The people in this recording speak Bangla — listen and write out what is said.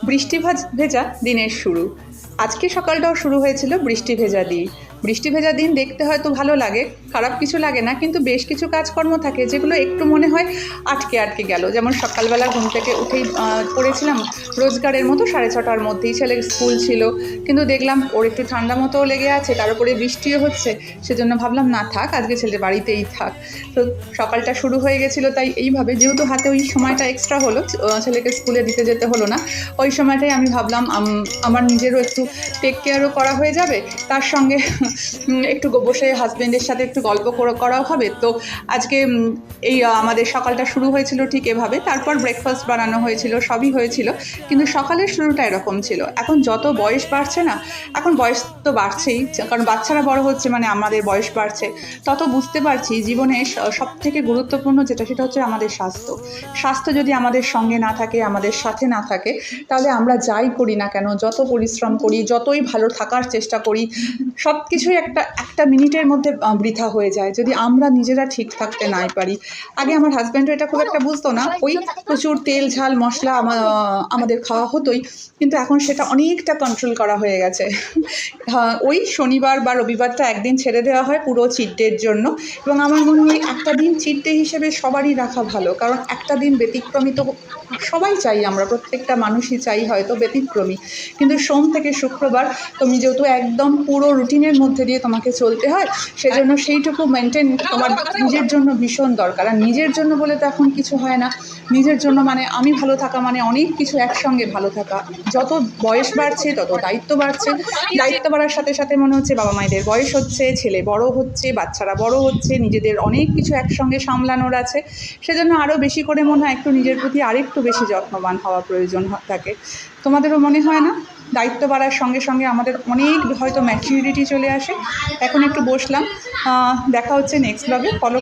বৃষ্টি ভেজা দিনের শুরু। আজকে সকালটাও শুরু হয়েছিল বৃষ্টি ভেজা দিয়ে। বৃষ্টি ভেজা দিন দেখতে হয়তো ভালো লাগে, খারাপ কিছু লাগে না, কিন্তু বেশ কিছু কাজকর্ম থাকে যেগুলো একটু মনে হয় আটকে আটকে গেল। যেমন সকালবেলা ঘুম থেকে উঠেই পড়েছিলাম রোজগারের মতো 6:30টার মধ্যেই, ছেলের স্কুল ছিল, কিন্তু দেখলাম ওর একটু ঠান্ডা মতোও লেগে আছে, তার উপরে বৃষ্টিও হচ্ছে, সেজন্য ভাবলাম না থাক, আজকে ছেলে বাড়িতেই থাক। তো সকালটা শুরু হয়ে গেছিলো তাই এইভাবে, যেহেতু হাতে ওই সময়টা এক্সট্রা হলো, ছেলেকে স্কুলে দিতে যেতে হলো না, ওই সময়টাই আমি ভাবলাম আমার নিজেরও একটু টেক কেয়ারও করা হয়ে যাবে, তার সঙ্গে একটু বসে হাজব্যান্ডের সাথে একটু গল্প করাও হবে। তো আজকে এই আমাদের সকালটা শুরু হয়েছিল ঠিক এভাবে, তারপর ব্রেকফাস্ট বানানো হয়েছিল, সবই হয়েছিল, কিন্তু সকালের শুরুটা এরকম ছিল। এখন যত বয়স বাড়ছে না, এখন বয়স তো বাড়ছেই, কারণ বাচ্চারা বড় হচ্ছে মানে আমাদের বয়স বাড়ছে, তত বুঝতে পারছি জীবনে সব থেকে গুরুত্বপূর্ণ যেটা, সেটা হচ্ছে আমাদের স্বাস্থ্য। স্বাস্থ্য যদি আমাদের সঙ্গে না থাকে, আমাদের সাথে না থাকে, তাহলে আমরা যাই করি না কেন, যত পরিশ্রম করি, যতই ভালো থাকার চেষ্টা করি, সব কিছুই একটা মিনিটের মধ্যে বৃথা হয়ে যায় যদি আমরা নিজেরা ঠিক থাকতে নাই পারি। আগে আমার হাজব্যান্ডও এটা খুব একটা বুঝতো না, ওই প্রচুর তেল ঝাল মশলা আমাদের খাওয়া হতোই, কিন্তু এখন সেটা অনেকটা কন্ট্রোল করা হয়ে গেছে। ওই শনিবার বা রবিবারটা একদিন ছেড়ে দেওয়া হয় পুরো চিট ডের জন্য, এবং আমার মনে হয় একটা দিন চিট ডে হিসেবে সবারই রাখা ভালো, কারণ একটা দিন ব্যতিক্রমী তো সবাই চাই, আমরা প্রত্যেকটা মানুষই চাই হয়তো ব্যতিক্রমী, কিন্তু সোম থেকে শুক্রবার তুমি যেহেতু একদম পুরো রুটিনের মধ্যে দিয়ে তোমাকে চলতে হয়, সেজন্য সেইটুকু মেনটেন তোমার নিজের জন্য ভীষণ দরকার। আর নিজের জন্য বলে তো এখন কিছু হয় না, নিজের জন্য মানে আমি ভালো থাকা মানে অনেক কিছু একসঙ্গে ভালো থাকা। যত বয়স বাড়ছে তত দায়িত্ব বাড়ছে, দায়িত্ব বাড়ার সাথে সাথে মনে হচ্ছে বাবা মায়েদের বয়স হচ্ছে, ছেলে বড় হচ্ছে, বাচ্চারা বড় হচ্ছে, নিজেদের অনেক কিছু একসঙ্গে সামলানোর আছে, সেজন্য আরও বেশি করে মনে হয় একটু নিজের প্রতি আরেকটু বেশি যত্নবান হওয়া প্রয়োজন থাকে। তোমাদেরও মনে হয় না? দায়িত্ব বাড়ার সঙ্গে সঙ্গে আমাদের অনেক হয়তো ম্যাচিউরিটি চলে আসে। এখন একটু বসলাম, দেখা হচ্ছে নেক্সট ব্লগে। ফলো